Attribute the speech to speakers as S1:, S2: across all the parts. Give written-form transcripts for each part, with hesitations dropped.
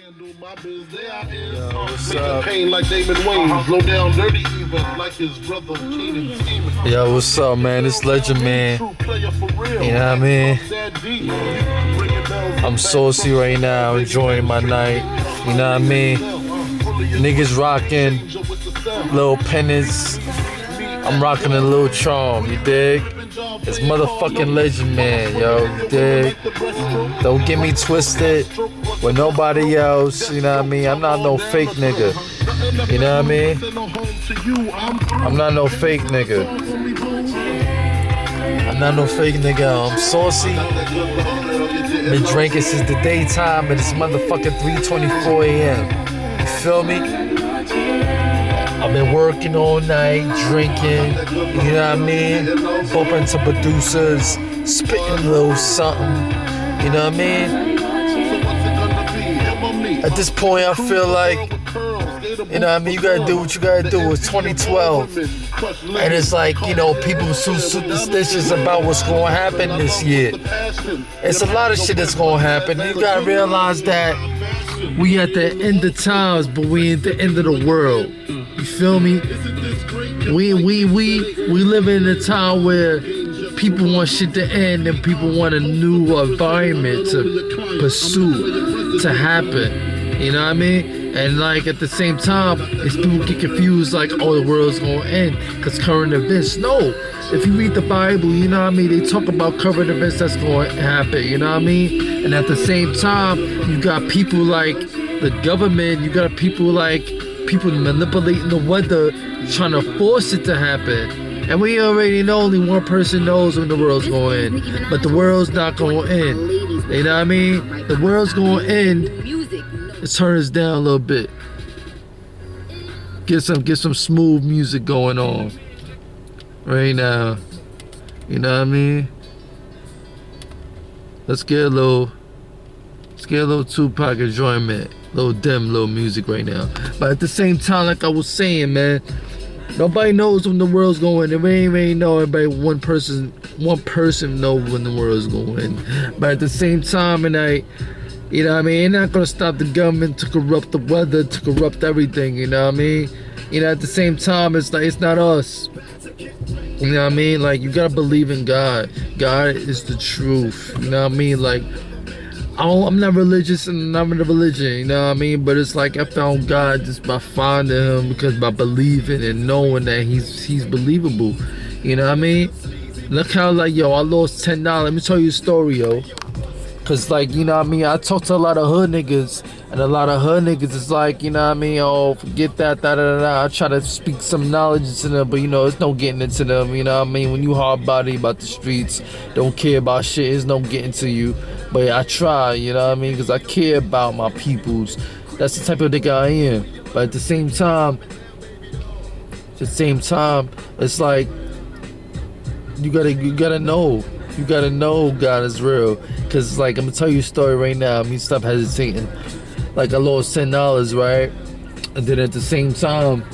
S1: What's up? Yo, what's up, man? It's LegendMan. You know what I mean? I'm saucy right now, enjoying my night. You know what I mean? Niggas rocking little pennies. I'm rocking a little charm, you dig? It's motherfucking LegendMan, yo, you dig? Don't get me twisted with nobody else, you know what I mean? I'm not no fake nigga, you know what I mean? I'm not no fake nigga. I'm not no fake nigga, I'm saucy. Been drinking since the daytime and it's motherfucking 3:24 a.m. You feel me? I've been working all night, drinking, you know what I mean? Bumping to producers, spitting a little something, you know what I mean? At this point, I feel like, you know what I mean? You gotta do what you gotta do. It's 2012. And it's like, you know, people so superstitious about what's gonna happen this year. It's a lot of shit that's gonna happen. You gotta realize that we at the end of times, but we at the end of the world. You feel me? We live in a time where people want shit to end and people want a new environment to pursue, to happen. You know what I mean? And like at the same time, it's people get confused like, oh, the world's gonna end because current events. No. If you read the Bible, you know what I mean? They talk about current events that's gonna happen, you know what I mean? And at the same time, you got people like the government, you got people like people manipulating the weather, trying to force it to happen. And we already know only one person knows when the world's going to end. But the world's not going to end. You know what I mean? The world's going to end. Let's turn this down a little bit. Get some smooth music going on right now. You know what I mean? Let's get a little Tupac enjoyment. Little music right now. But at the same time, like I was saying, man, nobody knows when the world's going. If we ain't really know, everybody, one person know when the world's going. But at the same time, and you know what I mean, it's not gonna stop the government to corrupt the weather, to corrupt everything, you know what I mean? You know, at the same time, it's like, it's not us. You know what I mean? Like, you gotta believe in God. God is the truth. You know what I mean? Like, I'm not religious and I'm in a religion, you know what I mean? But it's like I found God just by finding him, because by believing and knowing that he's believable. You know what I mean? Look how, like, yo, I lost $10. Let me tell you a story, yo. Cause like, you know what I mean, I talk to a lot of hood niggas, and a lot of hood niggas is like, you know what I mean, oh, forget that, I try to speak some knowledge into them, but you know, it's no getting into them, you know what I mean? When you hard body about the streets, don't care about shit, it's no getting to you. But I try, you know what I mean, cause I care about my peoples. That's the type of nigga I am. But at the same time, it's like, you gotta know. You gotta know God is real. Cause like, I'm gonna tell you a story right now. I mean, stop hesitating. Like, I lost $10, right? And then at the same time,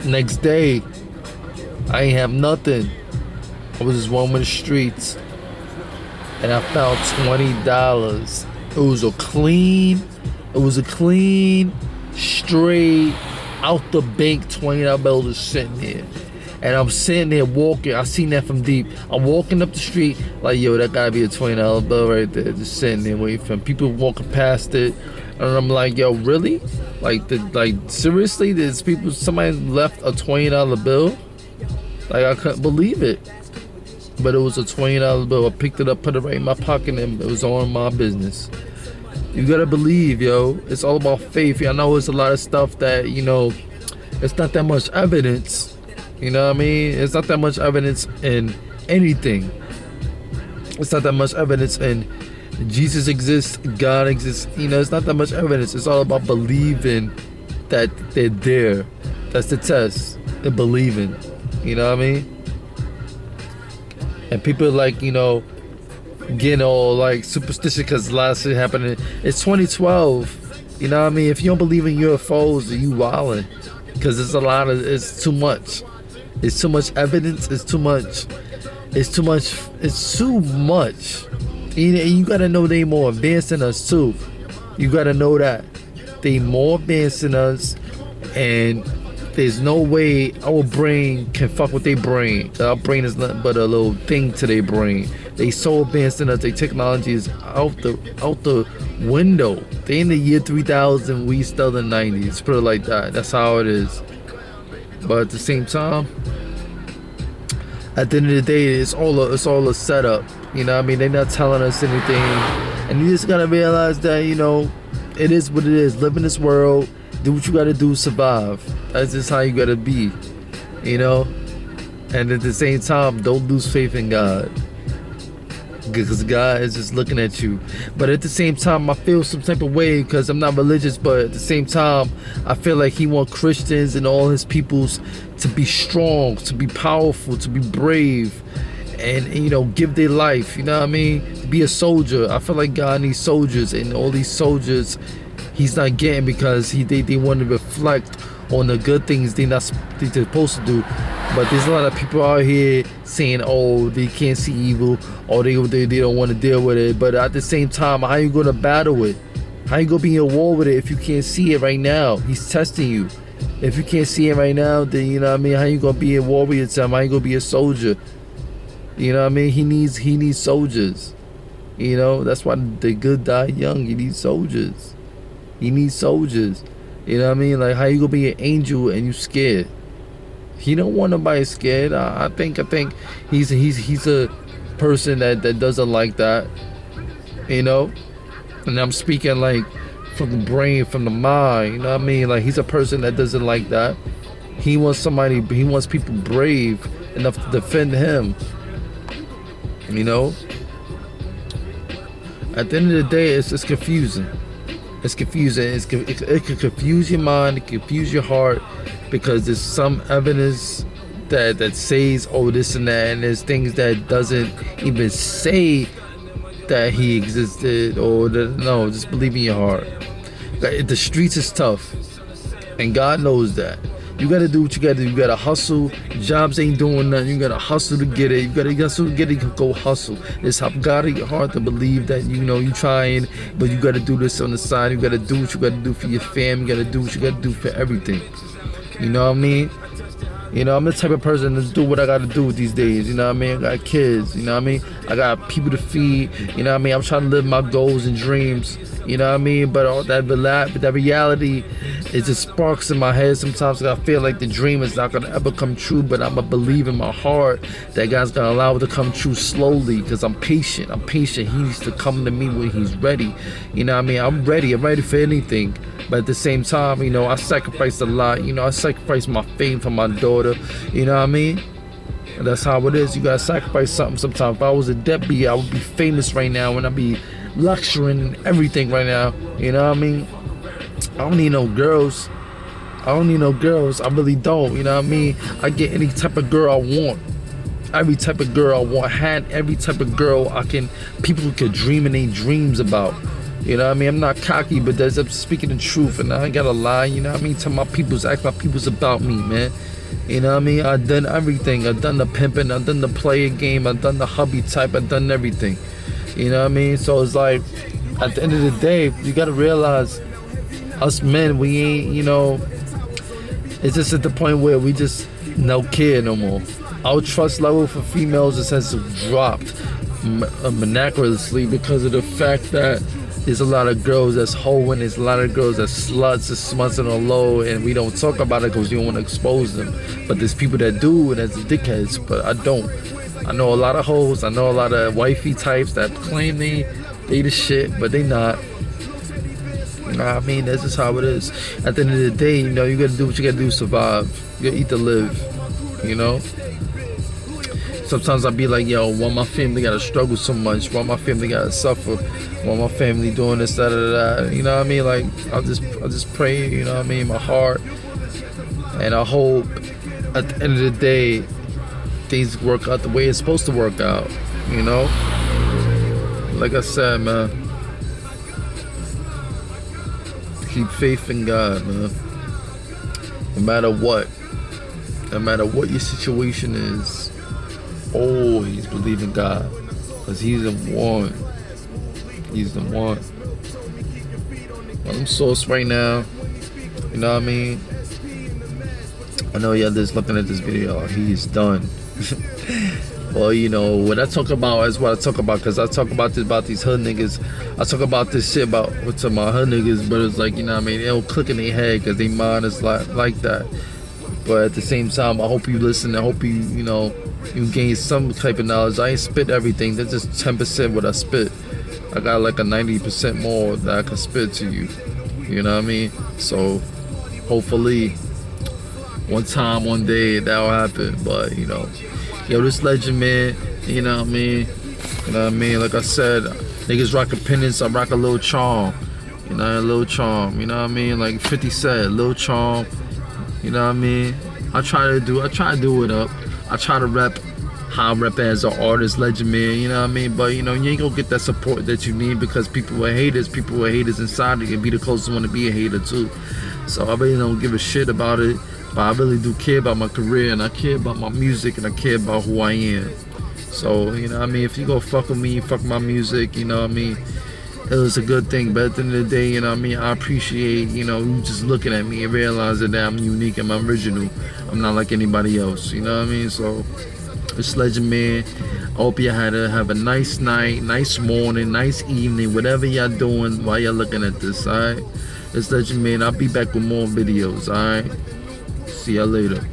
S1: next day, I ain't have nothing. I was just roaming the streets, and I found $20. It was a clean, straight, out the bank $20 bill just sitting there. And I'm sitting there walking. I seen that from deep. I'm walking up the street like, yo, that gotta be a $20 bill right there, just sitting there waiting for him. People walking past it, and I'm like, yo, really? Like, seriously? There's somebody left a $20 bill? Like, I couldn't believe it. But it was a $20 bill. I picked it up, put it right in my pocket, and it was on my business. You gotta believe, yo. It's all about faith. I know it's a lot of stuff that, you know, it's not that much evidence. You know what I mean? It's not that much evidence in anything. It's not that much evidence in Jesus exists, God exists. You know, it's not that much evidence. It's all about believing that they're there. That's the test. They're believing. You know what I mean? And people like, you know, getting all like superstitious because a lot of shit happening. It's 2012. You know what I mean? If you don't believe in UFOs, you wildin'. Because it's too much. It's too much evidence. It's too much. You gotta know they more advanced than us too. You gotta know that. They more advanced than us, and there's no way our brain can fuck with their brain. Our brain is nothing but a little thing to their brain. They so advanced in us. Their technology is out the window. They in the year 3000. We still in the 90s. Put it like that. That's how it is. But at the same time, at the end of the day, it's all a setup. You know what I mean? They're not telling us anything, and you just gotta realize that, you know, it is what it is. Live in this world. Do what you gotta do to survive. That's just how you gotta be, you know? And at the same time, don't lose faith in God, because God is just looking at you. But at the same time, I feel some type of way, because I'm not religious, but at the same time, I feel like he wants Christians and all his peoples to be strong, to be powerful, to be brave, and you know, give their life, you know what I mean? To be a soldier. I feel like God needs soldiers, and all these soldiers he's not getting, because they want to reflect on the good things they're supposed to do. But there's a lot of people out here saying, oh, they can't see evil, or they don't want to deal with it. But at the same time, how you going to battle it? How you going to be in war with it if you can't see it right now? He's testing you. If you can't see it right now, then, you know what I mean, how you going to be a warrior time? How you going to be a soldier? You know what I mean? He needs soldiers. You know, that's why the good die young. He needs soldiers. He needs soldiers. You know what I mean? Like, how you gonna be an angel and you scared? He don't want nobody scared. I think he's a person that doesn't like that. You know? And I'm speaking like from the brain, from the mind. You know what I mean? Like, he's a person that doesn't like that. He wants people brave enough to defend him. You know? At the end of the day, it's just confusing. It's confusing. It can confuse your mind. It can confuse your heart, because there's some evidence that says, oh, this and that, and there's things that doesn't even say that he existed, or no, just believe in your heart. Like, the streets is tough, and God knows that. You gotta do what you gotta do. You gotta hustle. Jobs ain't doing nothing. You gotta hustle to get it. You gotta hustle to get it. You go hustle. It's gotta get hard to believe that, you know, you trying, but you gotta do this on the side. You gotta do what you gotta do for your fam. You gotta do what you gotta do for everything. You know what I mean? You know, I'm the type of person to do what I gotta do these days. You know what I mean? I got kids. You know what I mean? I got people to feed. You know what I mean? I'm trying to live my goals and dreams. You know what I mean? But all that reality, it just sparks in my head. Sometimes I feel like the dream is not gonna ever come true, but I'm gonna believe in my heart that God's gonna allow it to come true slowly, because I'm patient. He needs to come to me when he's ready. You know what I mean? I'm ready for anything. But at the same time, you know, I sacrificed a lot. You know, I sacrificed my fame for my daughter. You know what I mean? And that's how it is. You gotta sacrifice something sometimes. If I was a deadbeat, I would be famous right now, and I'd be luxurying everything right now. You know what I mean? I don't need no girls. I really don't. You know what I mean? I get any type of girl I want. Every type of girl I want. Had every type of girl people could dream in their dreams about. You know what I mean? I'm not cocky, but I'm speaking the truth, and I ain't gotta lie. You know what I mean? Tell my peoples, ask my peoples about me, man. You know what I mean? I've done everything. I've done the pimping. I've done the player game. I've done the hubby type. I've done everything. You know what I mean? So it's like, at the end of the day, you gotta realize, us men, we ain't, you know, it's just at the point where we just no care no more. Our trust level for females has dropped miraculously, because of the fact that there's a lot of girls that's hoeing, there's a lot of girls that's sluts, that's smuts on the low, and we don't talk about it because we don't want to expose them. But there's people that do, and that's dickheads, but I don't. I know a lot of hoes, I know a lot of wifey types that claim they the shit, but they not. You know what I mean? That's just how it is. At the end of the day, you know, you gotta do what you gotta do to survive. You gotta eat to live, you know? Sometimes I be like, yo, why my family gotta struggle so much? Why my family gotta suffer? Why my family doing this, that? You know what I mean? Like, I'll just pray, you know what I mean, my heart. And I hope at the end of the day, things work out the way it's supposed to work out, you know? Like I said, man, keep faith in God, man. No matter what your situation is, always believe in God, because he's the one. I'm sauce right now. You know what I mean? I know y'all just looking at this video. He's done. Well, you know, what I talk about is what I talk about, because I talk about these hood niggas. I talk about this shit about what's to my hood niggas, but it's like, you know what I mean? They don't click in their head because they mind is like that. But at the same time, I hope you listen. I hope you know, you gain some type of knowledge. I ain't spit everything. That's just 10% what I spit. I got like a 90% more that I can spit to you. You know what I mean? So hopefully one time, one day that'll happen. But you know, yo, this Legend Man, you know what I mean? You know what I mean? Like I said, niggas rock a pendants, I rock a little charm. You know, a little charm. You know what I mean? Like 50 said, little charm. You know what I mean? I try to do it up. I try to rap how I rap as an artist, Legend Man, you know what I mean? But you know, you ain't gonna get that support that you need, because people are haters inside. They can be the closest one to be a hater too. So I really don't give a shit about it, but I really do care about my career, and I care about my music, and I care about who I am. So, you know what I mean? If you go fuck with me, fuck my music, you know what I mean? It was a good thing, but at the end of the day, you know what I mean, I appreciate, you know, you just looking at me and realizing that I'm unique and I'm original. I'm not like anybody else, you know what I mean? So it's Legend Man. I hope you have a nice night, nice morning, nice evening, whatever y'all doing while y'all looking at this, alright? It's Legend Man. I'll be back with more videos, alright? See y'all later.